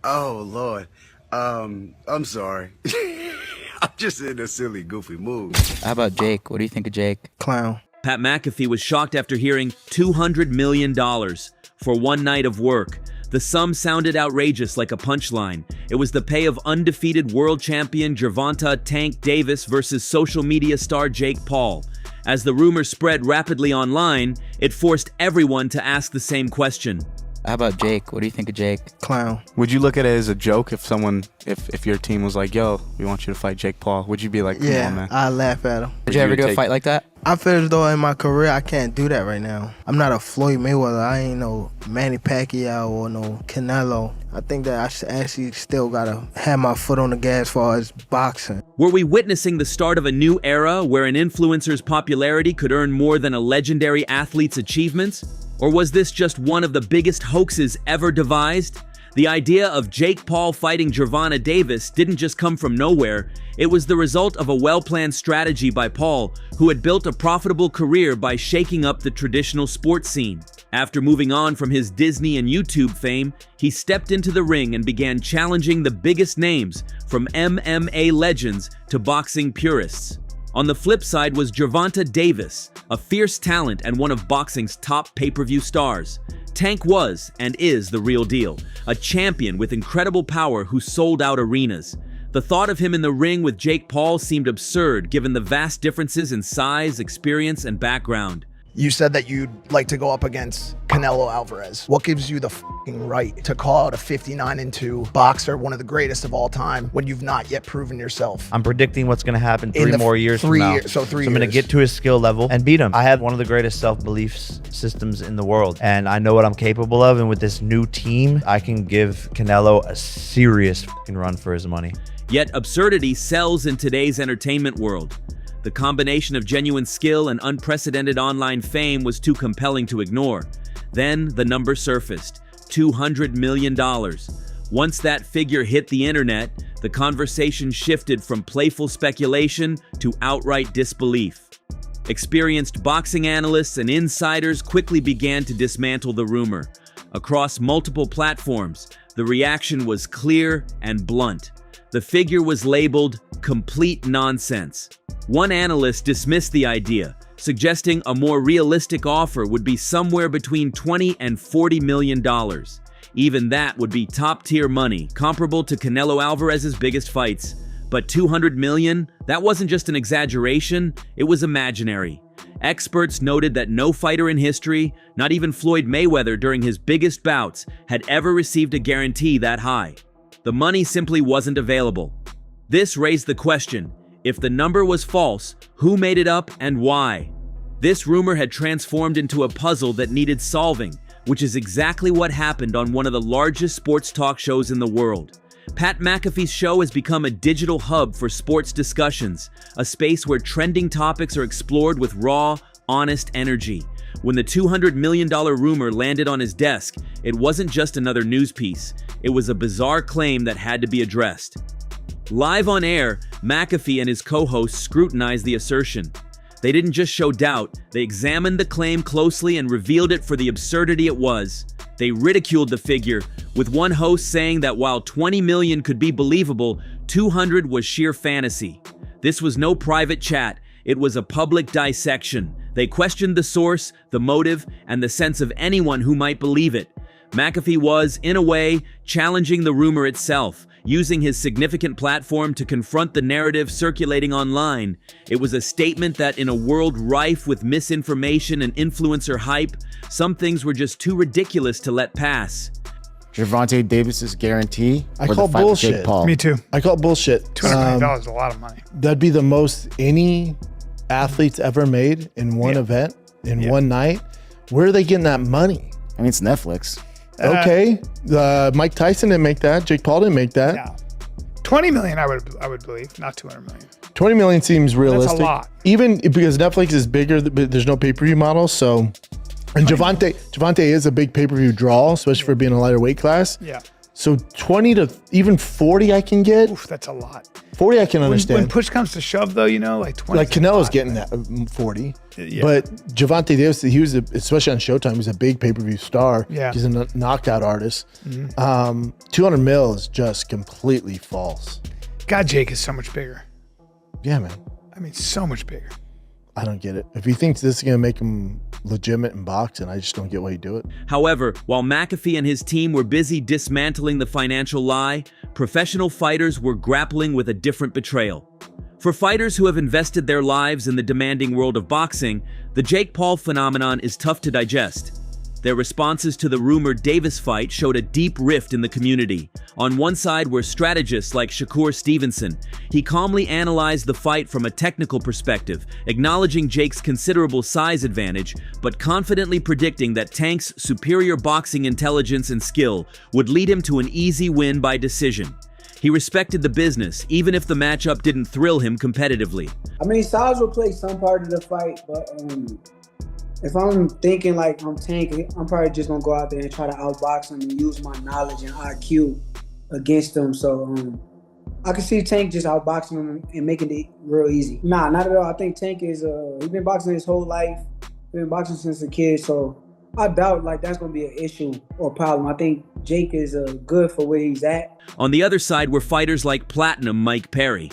Oh, Lord. I'm sorry. I'm just in a silly, goofy mood. How about Jake? What do you think of Jake? Clown. Pat McAfee was shocked after hearing $200 million for one night of work. The sum sounded outrageous like a punchline. It was the pay of undefeated world champion Gervonta Tank Davis versus social media star Jake Paul. As the rumor spread rapidly online, it forced everyone to ask the same question. How about Jake? What do you think of Jake? Clown. Would you look at it as a joke if someone, if your team was like, yo, we want you to fight Jake Paul? Would you be like, come on, man? I laugh at him. Did you ever do a fight like that? I feel as though in my career I can't do that right now. I'm not a Floyd Mayweather. I ain't no Manny Pacquiao or no Canelo. I think that I actually still gotta have my foot on the gas as far as boxing. Were we witnessing the start of a new era where an influencer's popularity could earn more than a legendary athlete's achievements? Or was this just one of the biggest hoaxes ever devised? The idea of Jake Paul fighting Gervonta Davis didn't just come from nowhere. It was the result of a well-planned strategy by Paul, who had built a profitable career by shaking up the traditional sports scene. After moving on from his Disney and YouTube fame, he stepped into the ring and began challenging the biggest names, from MMA legends to boxing purists. On the flip side was Gervonta Davis, a fierce talent and one of boxing's top pay-per-view stars. Tank was, and is, the real deal, a champion with incredible power who sold out arenas. The thought of him in the ring with Jake Paul seemed absurd given the vast differences in size, experience, and background. You said that you'd like to go up against Canelo Alvarez. What gives you the f***ing right to call out a 59-2 boxer, one of the greatest of all time, when you've not yet proven yourself? I'm predicting what's going to happen three more years from now. So I'm going to get to his skill level and beat him. I have one of the greatest self-belief systems in the world, and I know what I'm capable of, and with this new team, I can give Canelo a serious f***ing run for his money. Yet absurdity sells in today's entertainment world. The combination of genuine skill and unprecedented online fame was too compelling to ignore. Then the number surfaced, $200 million. Once that figure hit the internet, the conversation shifted from playful speculation to outright disbelief. Experienced boxing analysts and insiders quickly began to dismantle the rumor. Across multiple platforms, the reaction was clear and blunt. The figure was labeled complete nonsense. One analyst dismissed the idea, suggesting a more realistic offer would be somewhere between $20 and $40 million. Even that would be top-tier money, comparable to Canelo Alvarez's biggest fights. But $200 million? That wasn't just an exaggeration, it was imaginary. Experts noted that no fighter in history, not even Floyd Mayweather during his biggest bouts, had ever received a guarantee that high. The money simply wasn't available. This raised the question, if the number was false, who made it up and why? This rumor had transformed into a puzzle that needed solving, which is exactly what happened on one of the largest sports talk shows in the world. Pat McAfee's show has become a digital hub for sports discussions, a space where trending topics are explored with raw, honest energy. When the $200 million rumor landed on his desk, it wasn't just another news piece. It was a bizarre claim that had to be addressed. Live on air, McAfee and his co-hosts scrutinized the assertion. They didn't just show doubt, they examined the claim closely and revealed it for the absurdity it was. They ridiculed the figure, with one host saying that while 20 million could be believable, 200 was sheer fantasy. This was no private chat, it was a public dissection. They questioned the source, the motive, and the sense of anyone who might believe it. McAfee was, in a way, challenging the rumor itself, using his significant platform to confront the narrative circulating online. It was a statement that in a world rife with misinformation and influencer hype, some things were just too ridiculous to let pass. Gervonta Davis's guarantee. I call bullshit. Me too. I call bullshit. $200 million is a lot of money. That'd be the most any athlete's ever made in one event, in one night. Where are they getting that money? I mean, it's Netflix. Okay, Mike Tyson didn't make that. Jake Paul didn't make that. No. 20 million, I would believe, not 200 million. 20 million seems realistic. That's a lot. Even because Netflix is bigger, but there's no pay-per-view model. So, and Gervonta is a big pay-per-view draw, especially for being a lighter weight class. Yeah. So 20 to even 40 I can get. Oof, that's a lot. 40 I can understand. When push comes to shove, though, you know, like 20. Like Canelo's getting that 40. Yeah. But Gervonta Davis, he was, especially on Showtime, he's a big pay-per-view star. Yeah. He's a knockout artist. 200 mil is just completely false. God, Jake is so much bigger. Yeah, man. I mean, so much bigger. I don't get it. If he thinks this is going to make him legitimate in boxing, I just don't get why he do it. However, while McAfee and his team were busy dismantling the financial lie, professional fighters were grappling with a different betrayal. For fighters who have invested their lives in the demanding world of boxing, the Jake Paul phenomenon is tough to digest. Their responses to the rumored Davis fight showed a deep rift in the community. On one side were strategists like Shakur Stevenson. He calmly analyzed the fight from a technical perspective, acknowledging Jake's considerable size advantage, but confidently predicting that Tank's superior boxing intelligence and skill would lead him to an easy win by decision. He respected the business, even if the matchup didn't thrill him competitively. I mean, size will play some part of the fight, but if I'm thinking like I'm Tank, I'm probably just gonna go out there and try to outbox him and use my knowledge and IQ against him. So I can see Tank just outboxing him and making it real easy. Nah, not at all. I think Tank is he's been boxing his whole life. He's been boxing since a kid, so I doubt like that's gonna be an issue or problem. I think Jake is good for where he's at. On the other side were fighters like Platinum Mike Perry.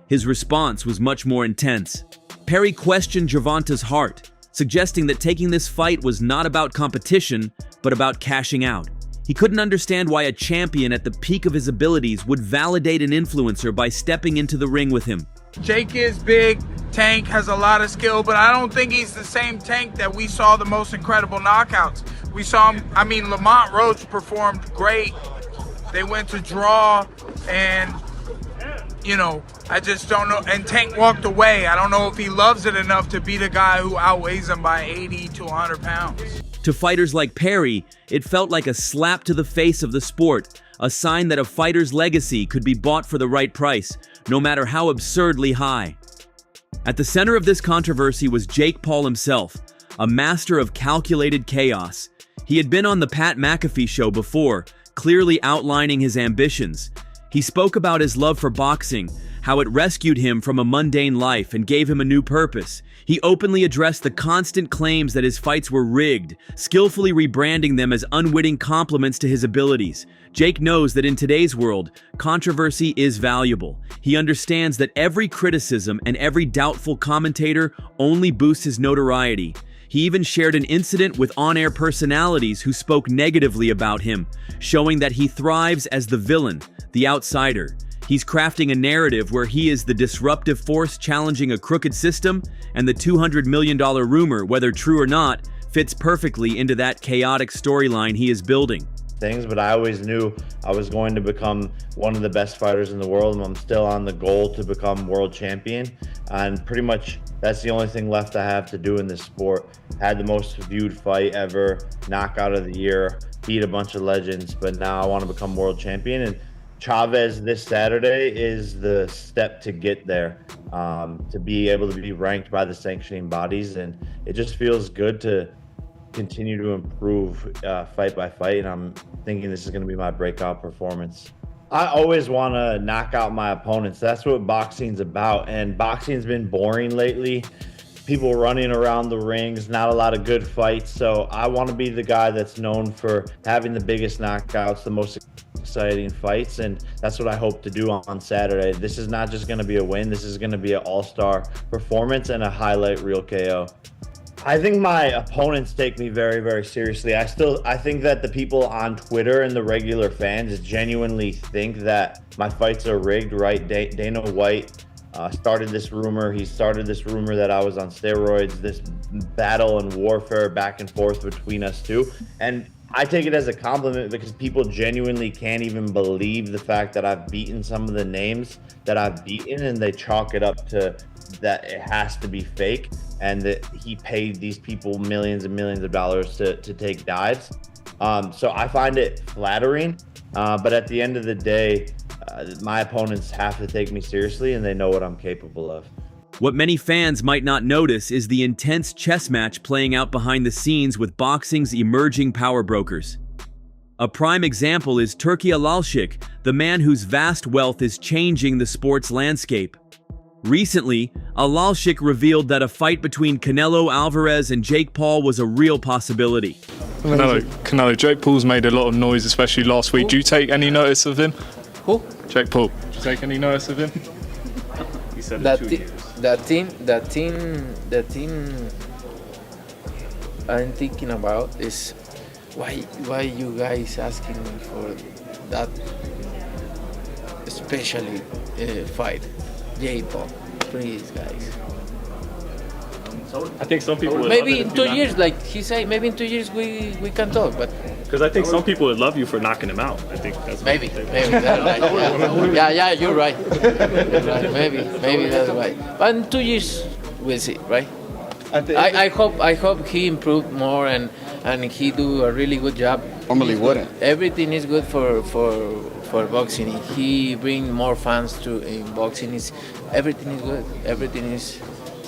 His response was much more intense. Perry questioned Gervonta's heart, suggesting that taking this fight was not about competition, but about cashing out. He couldn't understand why a champion at the peak of his abilities would validate an influencer by stepping into the ring with him. Jake is big, Tank has a lot of skill, but I don't think he's the same Tank that we saw the most incredible knockouts. We saw him, I mean, Lamont Roach performed great. They went to draw and, you know, I just don't know. And Tank walked away. I don't know if he loves it enough to beat a guy who outweighs him by 80 to 100 pounds. To fighters like Perry, it felt like a slap to the face of the sport, a sign that a fighter's legacy could be bought for the right price, no matter how absurdly high. At the center of this controversy was Jake Paul himself, a master of calculated chaos. He had been on the Pat McAfee show before, clearly outlining his ambitions. He spoke about his love for boxing, how it rescued him from a mundane life and gave him a new purpose. He openly addressed the constant claims that his fights were rigged, skillfully rebranding them as unwitting compliments to his abilities. Jake knows that in today's world, controversy is valuable. He understands that every criticism and every doubtful commentator only boosts his notoriety. He even shared an incident with on-air personalities who spoke negatively about him, showing that he thrives as the villain, the outsider. He's crafting a narrative where he is the disruptive force challenging a crooked system, and the $200 million rumor, whether true or not, fits perfectly into that chaotic storyline he is building. But I always knew I was going to become one of the best fighters in the world, and I'm still on the goal to become world champion. And pretty much that's the only thing left I have to do in this sport. Had the most viewed fight ever, knockout of the year, beat a bunch of legends, but now I want to become world champion. And Chavez this Saturday is the step to get there, to be able to be ranked by the sanctioning bodies. And it just feels good to continue to improve fight by fight, and I'm thinking this is going to be my breakout performance. I always want to knock out my opponents. That's what boxing's about, and boxing's been boring lately. People running around the rings, not a lot of good fights, so I want to be the guy that's known for having the biggest knockouts, the most exciting fights, and that's what I hope to do on Saturday. This is not just going to be a win, this is going to be an all-star performance and a highlight reel KO. I think my opponents take me very, very seriously. I think that the people on Twitter and the regular fans genuinely think that my fights are rigged, right? Dana White started this rumor. He started this rumor that I was on steroids, this battle and warfare back and forth between us two. And I take it as a compliment because people genuinely can't even believe the fact that I've beaten some of the names that I've beaten, and they chalk it up to that it has to be fake and that he paid these people millions and millions of dollars to take dives. So I find it flattering, but at the end of the day, my opponents have to take me seriously, and they know what I'm capable of. What many fans might not notice is the intense chess match playing out behind the scenes with boxing's emerging power brokers. A prime example is Turki Alalshik, the man whose vast wealth is changing the sports landscape. Recently, Alalshik revealed that a fight between Canelo Alvarez and Jake Paul was a real possibility. Canelo, Jake Paul's made a lot of noise, especially last week. Do you take any notice of him? Who? Jake Paul. Do you take any notice of him? He said That 2 years. The team I'm thinking about is why you guys asking me for that especially fight, Jake Paul, please guys. I think some people would maybe love it in if 2 you years, like he said, maybe in 2 years we can talk, but because I think some people would love you for knocking him out. I think that's maybe that's right. Yeah, you're right. You're right. Maybe that's right. But in 2 years we'll see, right? I hope he improved more and he do a really good job. Normally wouldn't. Everything is good for boxing. He bring more fans to in boxing. Everything is good. Everything is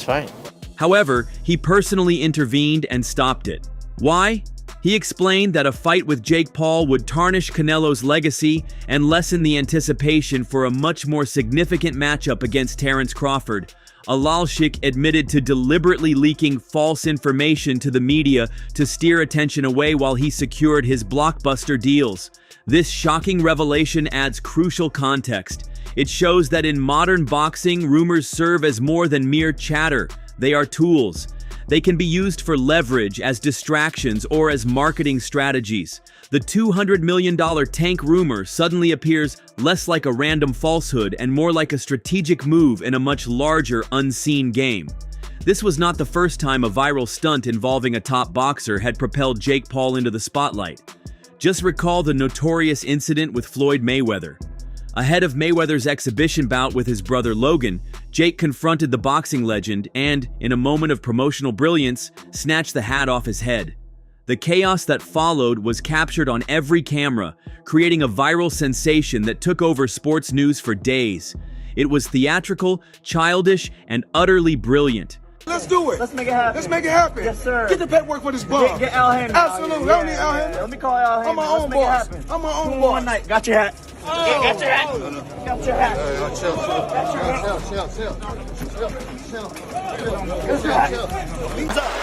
fine. However, he personally intervened and stopped it. Why? He explained that a fight with Jake Paul would tarnish Canelo's legacy and lessen the anticipation for a much more significant matchup against Terence Crawford. Alalshik admitted to deliberately leaking false information to the media to steer attention away while he secured his blockbuster deals. This shocking revelation adds crucial context. It shows that in modern boxing, rumors serve as more than mere chatter. They are tools. They can be used for leverage, as distractions, or as marketing strategies. The $200 million Tank rumor suddenly appears less like a random falsehood and more like a strategic move in a much larger, unseen game. This was not the first time a viral stunt involving a top boxer had propelled Jake Paul into the spotlight. Just recall the notorious incident with Floyd Mayweather. Ahead of Mayweather's exhibition bout with his brother Logan, Jake confronted the boxing legend and, in a moment of promotional brilliance, snatched the hat off his head. The chaos that followed was captured on every camera, creating a viral sensation that took over sports news for days. It was theatrical, childish, and utterly brilliant. Let's do it. Let's make it happen. Let's make it happen. Yes, sir. Get the paperwork for this bum. Get Al Hammond. Absolutely. I don't need Al Hammond. Let me call Al Hammond. I'm my own boss. I'm my own boss. One night. Got your hat. Got your hat. Got your hat.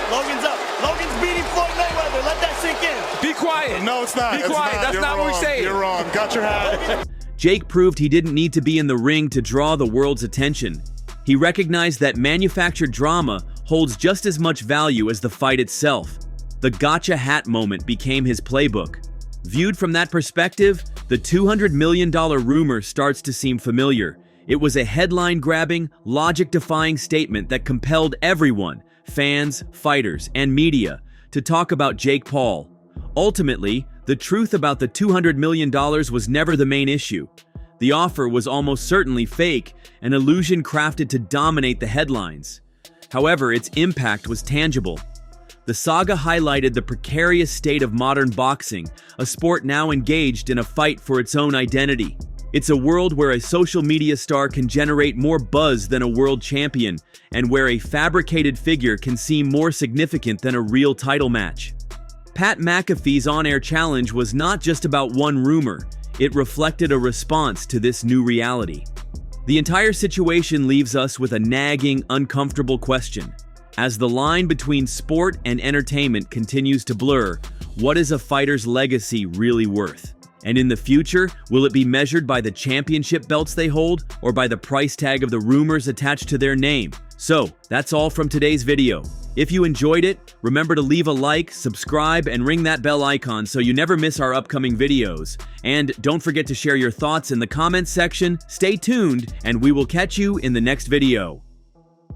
Logan's up. Logan's beating Floyd Mayweather. Let that sink in. Be quiet. No, it's not. Be quiet. That's not what we say. You're wrong. Got your hat. Jake proved he didn't need to be in the ring to draw the world's attention. He recognized that manufactured drama holds just as much value as the fight itself. The gotcha hat moment became his playbook. Viewed from that perspective, the $200 million rumor starts to seem familiar. It was a headline-grabbing, logic-defying statement that compelled everyone, fans, fighters, and media, to talk about Jake Paul. Ultimately, the truth about the $200 million was never the main issue. The offer was almost certainly fake, an illusion crafted to dominate the headlines. However, its impact was tangible. The saga highlighted the precarious state of modern boxing, a sport now engaged in a fight for its own identity. It's a world where a social media star can generate more buzz than a world champion, and where a fabricated figure can seem more significant than a real title match. Pat McAfee's on-air challenge was not just about one rumor. It reflected a response to this new reality. The entire situation leaves us with a nagging, uncomfortable question. As the line between sport and entertainment continues to blur, what is a fighter's legacy really worth? And in the future, will it be measured by the championship belts they hold or by the price tag of the rumors attached to their name? So, that's all from today's video. If you enjoyed it, remember to leave a like, subscribe, and ring that bell icon so you never miss our upcoming videos. And don't forget to share your thoughts in the comments section. Stay tuned, and we will catch you in the next video.